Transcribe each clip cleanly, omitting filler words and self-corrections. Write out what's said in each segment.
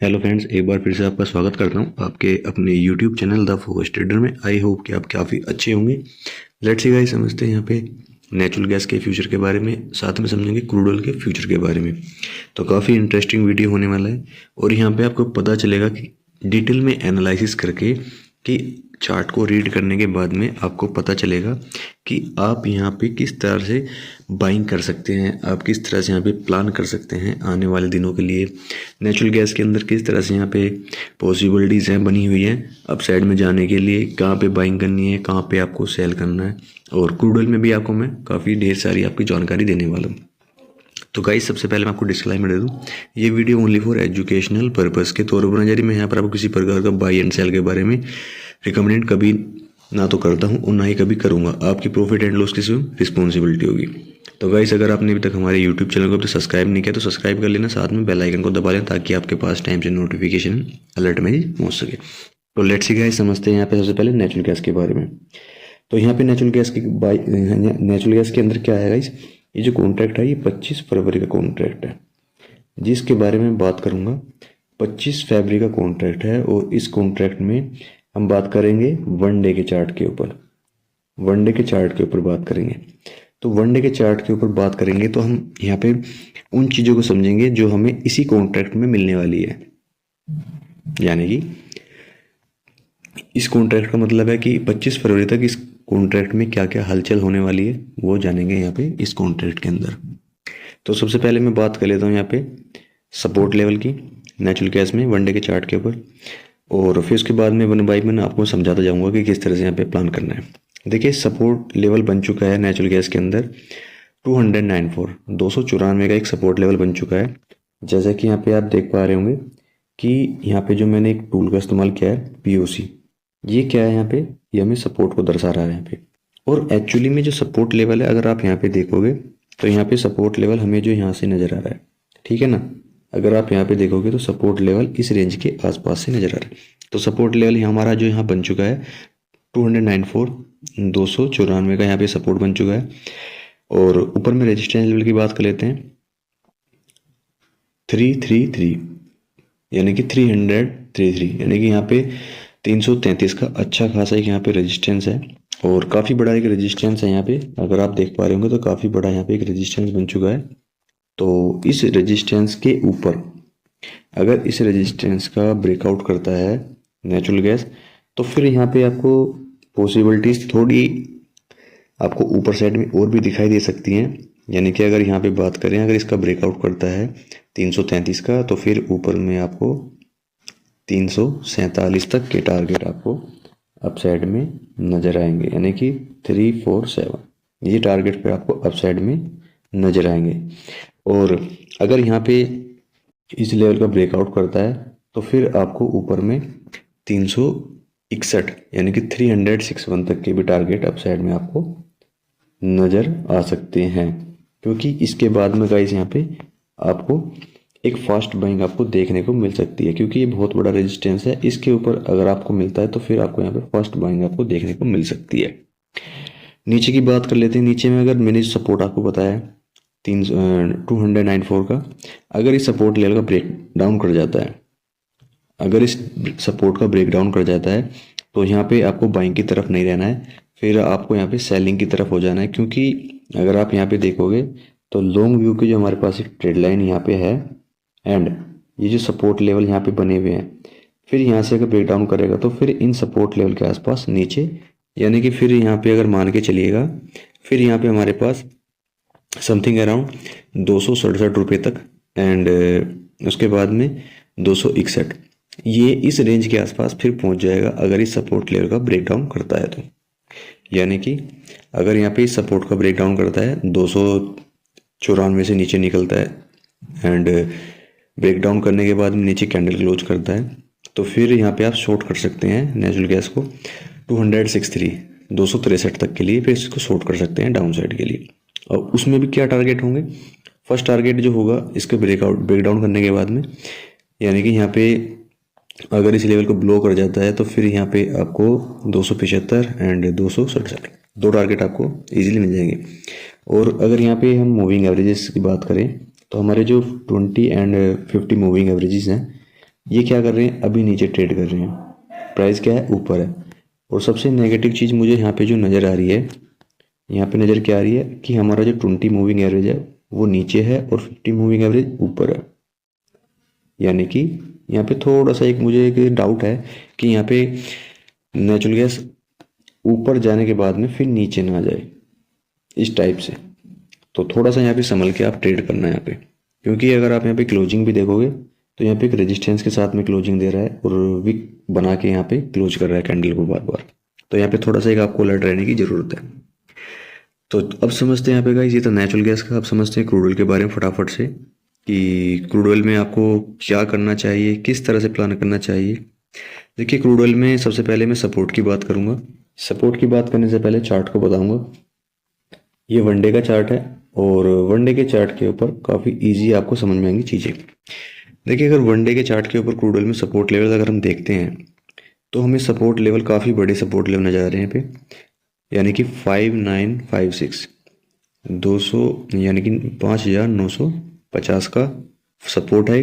Hello friends, एक बार फिर से आपका स्वागत करता हूं आपके अपने YouTube channel the focus trader में। आई होप कि आप काफ़ी अच्छे होंगे। लेट्स सी गाइस, समझते हैं यहाँ पे नेचुरल गैस के फ्यूचर के बारे में, साथ में समझेंगे क्रूड ऑयल के फ्यूचर के बारे में। तो काफ़ी इंटरेस्टिंग वीडियो होने वाला है और यहाँ पे आपको पता चलेगा कि डिटेल में एनालिसिस करके कि चार्ट को रीड करने के बाद में आपको पता चलेगा कि आप यहाँ पे किस तरह से बाइंग कर सकते हैं, आप किस तरह से यहाँ पे प्लान कर सकते हैं आने वाले दिनों के लिए। नेचुरल गैस के अंदर किस तरह से यहाँ पे पॉसिबिलिटीज़ हैं बनी हुई हैं अप साइड में जाने के लिए, कहाँ पे बाइंग करनी है, कहाँ पे आपको सेल करना है। और क्रूड ऑयल में भी आपको मैं काफ़ी ढेर सारी आपकी जानकारी देने वाला हूँ। तो गाइस, सबसे पहले मैं आपको डिस्क्लेमर दे दूं, ये video only for educational purpose के तौर पर नजर। मैं यहाँ पर आपको किसी प्रकार का बाई एंड सेल के बारे में रिकमेंड कभी ना तो करता हूँ और ना ही कभी करूँगा। आपकी प्रॉफिट एंड लॉस की सिर्फ रिस्पॉन्सिबिलिटी होगी। तो गाइस, अगर आपने अभी तक हमारे यूट्यूब चैनल को अभी सब्सक्राइब नहीं किया तो सब्सक्राइब कर लेना, साथ में बेल आइकन को दबा लेना ताकि आपके पास टाइम से नोटिफिकेशन अलर्ट में पहुँच सके। तो लेट्स सी गाइस, समझते हैं यहाँ पे सबसे पहले नेचुरल गैस के बारे में। तो यहाँ पे नेचुरल गैस के अंदर क्या है गाइस, ये जो कॉन्ट्रैक्ट है ये 25 फरवरी का कॉन्ट्रैक्ट है, जिसके बारे में बात करूंगा। 25 फरवरी का कॉन्ट्रैक्ट है और इस कॉन्ट्रैक्ट में हम बात करेंगे वन डे के चार्ट के ऊपर। वन डे के चार्ट के ऊपर बात करेंगे। तो वन डे के चार्ट के ऊपर बात करेंगे तो हम यहाँ पे उन चीज़ों को समझेंगे जो हमें इसी कॉन्ट्रैक्ट में मिलने वाली है। यानी कि इस कॉन्ट्रैक्ट का मतलब है कि 25 फरवरी तक इस कॉन्ट्रैक्ट में क्या क्या हलचल होने वाली है वो जानेंगे यहाँ पे इस कॉन्ट्रैक्ट के अंदर। तो सबसे पहले मैं बात कर लेता हूँ यहाँ पे सपोर्ट लेवल की नेचुरल गैस में वन डे के चार्ट के ऊपर, और फिर उसके बाद में वन बाई वन आपको समझाता जाऊँगा कि किस तरह से यहाँ पे प्लान करना है। देखिए, सपोर्ट लेवल बन चुका है नेचुरल गैस के अंदर 294 का एक सपोर्ट लेवल बन चुका है। जैसा कि यहाँ पे आप देख पा रहे होंगे कि यहाँ पे जो मैंने एक टूल का इस्तेमाल किया है पीओसी, ये क्या है यहाँ पे, ये हमें सपोर्ट को दर्शा रहा है यहाँ पे। और एक्चुअली में जो सपोर्ट लेवल है, अगर आप यहाँ पे देखोगे तो यहाँ पे सपोर्ट लेवल हमें जो यहाँ से नज़र आ रहा है, ठीक है ना। अगर आप यहाँ पे देखोगे तो सपोर्ट लेवल इस रेंज के आसपास से नज़र आ रहा है। तो सपोर्ट लेवल हमारा जो यहाँ बन चुका है 294 का यहाँ पे सपोर्ट बन चुका है। और ऊपर में रेजिस्टेंस लेवल की बात कर लेते हैं 333, यानी कि 333, यानी कि यहाँ पे 333 का अच्छा खासा एक यहाँ पे रेजिस्टेंस है और काफ़ी बड़ा एक रेजिस्टेंस है यहाँ पे। अगर आप देख पा रहे होंगे तो काफ़ी बड़ा यहाँ पे एक रेजिस्टेंस बन चुका है। तो इस रेजिस्टेंस के ऊपर अगर इस रेजिस्टेंस का ब्रेकआउट करता है नेचुरल गैस, तो फिर यहाँ पे आपको पॉसिबिलिटीज थोड़ी आपको ऊपर साइड में और भी दिखाई दे सकती हैं। यानी कि अगर यहाँ पे बात करें, अगर इसका ब्रेकआउट करता है 333 का, तो फिर ऊपर में आपको 347 तक के टारगेट आपको अप साइड में नज़र आएंगे, यानी कि 347 ये टारगेट पे आपको अप साइड में नज़र आएंगे। और अगर यहाँ पे इस लेवल का ब्रेकआउट करता है तो फिर आपको ऊपर में 361 यानी कि 361 तक के भी टारगेट अप साइड में आपको नज़र आ सकते हैं, क्योंकि इसके बाद में गाइस यहाँ पे आपको एक फास्ट बाइंग आपको देखने को मिल सकती है, क्योंकि ये बहुत बड़ा रेजिस्टेंस है। इसके ऊपर अगर आपको मिलता है तो फिर आपको यहाँ पे फास्ट बाइंग आपको देखने को मिल सकती है। नीचे की बात कर लेते हैं। नीचे में अगर मैंने सपोर्ट आपको बताया 294 का, अगर इस सपोर्ट लेवल का ब्रेक डाउन कर जाता है, अगर इस सपोर्ट का ब्रेक डाउन कर जाता है तो यहाँ पे आपको बाइंग की तरफ नहीं रहना है, फिर आपको यहाँ पे सेलिंग की तरफ हो जाना है। क्योंकि अगर आप यहाँ पे देखोगे तो लॉन्ग व्यू की जो हमारे पास एक ट्रेड लाइन यहाँ पे है एंड ये जो सपोर्ट लेवल यहाँ पे बने हुए हैं, फिर यहाँ से अगर ब्रेक डाउन करेगा तो फिर इन सपोर्ट लेवल के आसपास नीचे, यानी कि फिर यहाँ पे अगर मान के चलिएगा, फिर यहाँ पे हमारे पास समथिंग अराउंड 267 रुपये तक एंड उसके बाद में 261, ये इस रेंज के आसपास फिर पहुंच जाएगा अगर इस सपोर्ट लेवल का ब्रेक डाउन करता है तो। यानी कि अगर यहाँ पे इस सपोर्ट का ब्रेक डाउन करता है 294 से नीचे निकलता है एंड ब्रेक डाउन करने के बाद में नीचे कैंडल क्लोज करता है, तो फिर यहाँ पे आप शॉर्ट कर सकते हैं नेचुरल गैस को 263 तक के लिए, फिर इसको शॉर्ट कर सकते हैं डाउन साइड के लिए। और उसमें भी क्या टारगेट होंगे, फर्स्ट टारगेट जो होगा इसके ब्रेक डाउन करने के बाद में, यानी कि यहाँ पे अगर इस लेवल को ब्लो कर जाता है तो फिर यहाँ पे आपको 275 एंड 267 दो टारगेट आपको इजीली मिल जाएंगे। और अगर यहाँ पे हम मूविंग एवरेजेस की बात करें तो हमारे जो 20 एंड 50 मूविंग एवरेजेस हैं ये क्या कर रहे हैं, अभी नीचे ट्रेड कर रहे हैं, प्राइस क्या है, ऊपर है। और सबसे नेगेटिव चीज़ मुझे यहाँ पे जो नज़र आ रही है, यहाँ पे नज़र क्या आ रही है कि हमारा जो 20 मूविंग एवरेज है वो नीचे है और 50 मूविंग एवरेज ऊपर है। यानी कि यहाँ पे थोड़ा सा एक मुझे एक डाउट है कि यहाँ पे नेचुरल गैस ऊपर जाने के बाद में फिर नीचे ना आ जाए इस टाइप से। तो थोड़ा सा यहाँ पे संभल के आप ट्रेड करना है यहाँ पे, क्योंकि अगर आप यहाँ पे क्लोजिंग भी देखोगे तो यहाँ पे एक रेजिस्टेंस के साथ में क्लोजिंग दे रहा है और विक बना के यहाँ पे क्लोज कर रहा है कैंडल को बार बार। तो यहाँ पे थोड़ा सा एक आपको अलर्ट रहने की ज़रूरत है। तो अब समझते हैं यहाँ पे गाइस, ये तो नेचुरल गैस का। अब समझते हैं क्रूड ऑयल के बारे में फटाफट से कि क्रूड ऑयल में आपको क्या करना चाहिए, किस तरह से प्लान करना चाहिए। देखिए क्रूड ऑयल में सबसे पहले मैं सपोर्ट की बात करूंगा। सपोर्ट की बात करने से पहले चार्ट को बताऊंगा। ये वनडे का चार्ट है और वनडे के चार्ट के ऊपर काफ़ी इजी आपको समझ में आएंगी चीज़ें। देखिए अगर वनडे के चार्ट के ऊपर क्रूड ऑयल में सपोर्ट लेवल अगर हम देखते हैं तो हमें सपोर्ट लेवल काफ़ी बड़े सपोर्ट लेवल नज़र आ रहे हैं यहाँ पे, यानी कि 5956 200 यानी कि 5950 का सपोर्ट है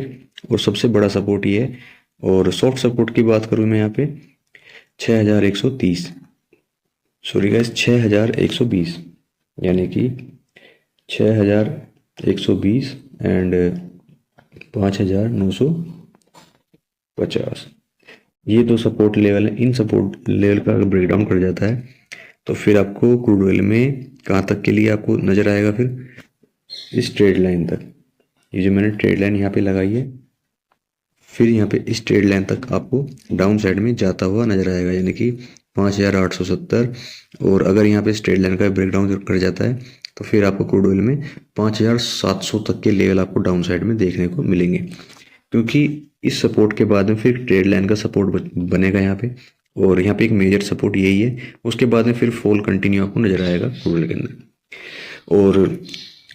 और सबसे बड़ा सपोर्ट ये है। और सॉफ्ट सपोर्ट की बात करूँ मैं यहाँ पे 6130, सॉरी गाइस 6120, यानी कि 6120 एंड 5950, ये दो सपोर्ट लेवल है। इन सपोर्ट लेवल का अगर ब्रेकडाउन कर जाता है तो फिर आपको क्रूड ऑयल में कहाँ तक के लिए आपको नज़र आएगा, फिर इस ट्रेड लाइन तक। ये जो मैंने ट्रेड लाइन यहाँ पे लगाई है, फिर यहाँ पे इस ट्रेड लाइन तक आपको डाउन साइड में जाता हुआ नजर आएगा, यानी कि 5870। और अगर यहाँ पे इस ट्रेड लाइन का ब्रेकडाउन कर जाता है तो फिर आपको क्रूड ऑयल में 5700 तक के लेवल आपको डाउन साइड में देखने को मिलेंगे, क्योंकि इस सपोर्ट के बाद में फिर ट्रेड लाइन का सपोर्ट बनेगा यहाँ पे। और यहाँ पे एक मेजर सपोर्ट यही है, उसके बाद में फिर फॉल कंटिन्यू आपको नजर आएगा क्रूड ऑयल के अंदर। और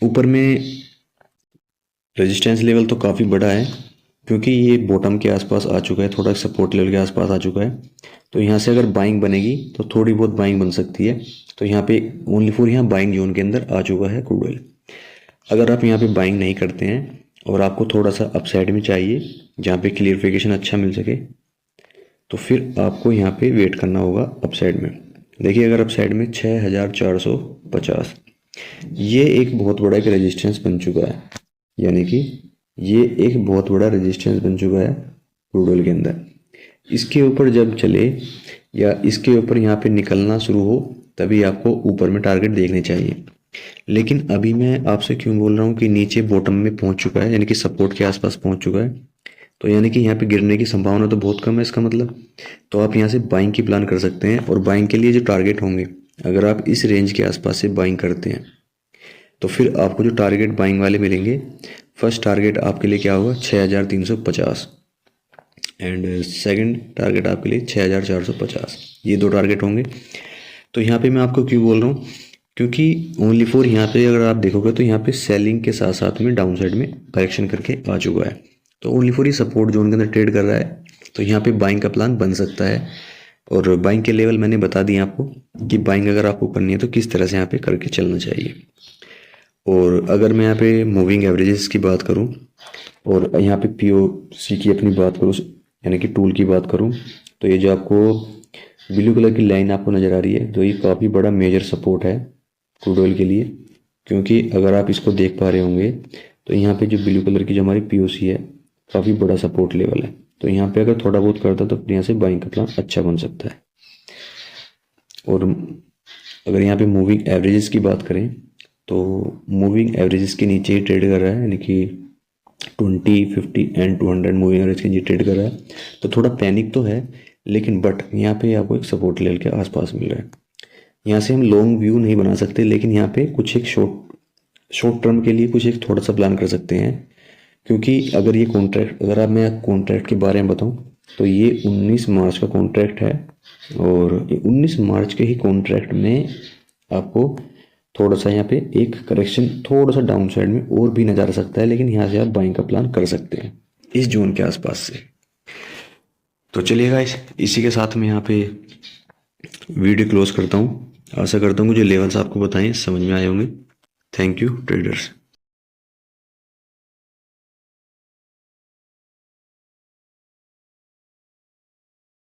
ऊपर में रेजिस्टेंस लेवल तो काफ़ी बड़ा है, क्योंकि ये बॉटम के आसपास आ चुका है, थोड़ा सपोर्ट लेवल के आसपास आ चुका है। तो यहाँ से अगर बाइंग बनेगी तो थोड़ी बहुत बाइंग बन सकती है। तो यहाँ पे ओनली फॉर यहाँ बाइंग जोन के अंदर आ चुका है क्रूड ऑयल। अगर आप यहाँ पे बाइंग नहीं करते हैं और आपको थोड़ा सा अपसाइड में चाहिए जहाँ पे क्लियरिफिकेशन अच्छा मिल सके, तो फिर आपको यहाँ पे वेट करना होगा अपसाइड में। देखिए अगर अपसाइड में 6450, ये एक बहुत बड़ा एक रेजिस्टेंस बन चुका है, यानी कि ये एक बहुत बड़ा रेजिस्टेंस बन चुका है क्रूड ऑयल के अंदर। इसके ऊपर जब चले या इसके ऊपर यहाँ पे निकलना शुरू हो तभी आपको ऊपर में टारगेट देखने चाहिए। लेकिन अभी मैं आपसे क्यों बोल रहा हूँ कि नीचे बॉटम में पहुंच चुका है, यानी कि सपोर्ट के आसपास पहुंच चुका है, तो यानी कि यहाँ पे गिरने की संभावना तो बहुत कम है इसका मतलब। तो आप यहाँ से बाइंग की प्लान कर सकते हैं। और बाइंग के लिए जो टारगेट होंगे, अगर आप इस रेंज के आसपास से बाइंग करते हैं तो फिर आपको जो टारगेट बाइंग वाले मिलेंगे, फर्स्ट टारगेट आपके लिए क्या होगा 6350 एंड सेकंड टारगेट आपके लिए 6450, ये दो टारगेट होंगे। तो यहाँ पे मैं आपको क्यों बोल रहा हूँ, क्योंकि ओनली फॉर यहाँ पे अगर आप देखोगे तो यहाँ पे सेलिंग के साथ साथ में डाउन साइड में करेक्शन करके आ चुका है। तो ओनली फॉर ये सपोर्ट जोन के अंदर ट्रेड कर रहा है, तो यहाँ पे बाइंग का प्लान बन सकता है। और बाइंग के लेवल मैंने बता दिए आपको कि बाइंग अगर आपको करनी है तो किस तरह से यहाँ पे करके चलना चाहिए। और अगर मैं यहाँ पे मूविंग एवरेजेस की बात करूँ और यहाँ पे पीओसी की अपनी बात करूँ, यानी कि टूल की बात करूँ, तो ये जो आपको ब्लू कलर की लाइन आपको नज़र आ रही है, तो ये काफ़ी बड़ा मेजर सपोर्ट है क्रूड ऑयल के लिए। क्योंकि अगर आप इसको देख पा रहे होंगे तो यहाँ पे जो ब्लू कलर की जो हमारी पीओसी है, काफ़ी बड़ा सपोर्ट लेवल है। तो यहाँ पे अगर थोड़ा बहुत करता तो यहाँ से बाइंग का प्लान अच्छा बन सकता है। और अगर यहाँ पे मूविंग एवरेजेस की बात करें तो मूविंग एवरेजेस के नीचे ही ट्रेड कर रहा है, यानी कि 20, 50 एंड 200 मूविंग एवरेज के नीचे ट्रेड कर रहा है। तो थोड़ा पैनिक तो है, लेकिन बट यहाँ पे आपको एक सपोर्ट लेवल के आसपास मिल रहा है। यहाँ से हम लॉन्ग व्यू नहीं बना सकते, लेकिन यहाँ पे कुछ एक शॉर्ट टर्म के लिए कुछ एक थोड़ा सा प्लान कर सकते हैं। क्योंकि अगर ये कॉन्ट्रैक्ट, अगर आप मैं कॉन्ट्रैक्ट के बारे में बताऊँ तो ये 19 मार्च का कॉन्ट्रैक्ट है। और ये 19 मार्च के ही कॉन्ट्रैक्ट में आपको थोड़ा सा यहाँ पे एक करेक्शन थोड़ा सा डाउन साइड में और भी नजर आ सकता है, लेकिन यहाँ से आप बाइंग का प्लान कर सकते हैं इस जोन के आसपास से। तो चलिए गाइस, इसी के साथ मैं यहाँ पे वीडियो क्लोज करता हूँ। आशा करता हूँ जो लेवल्स आपको बताएं समझ में आए होंगे। Thank you traders.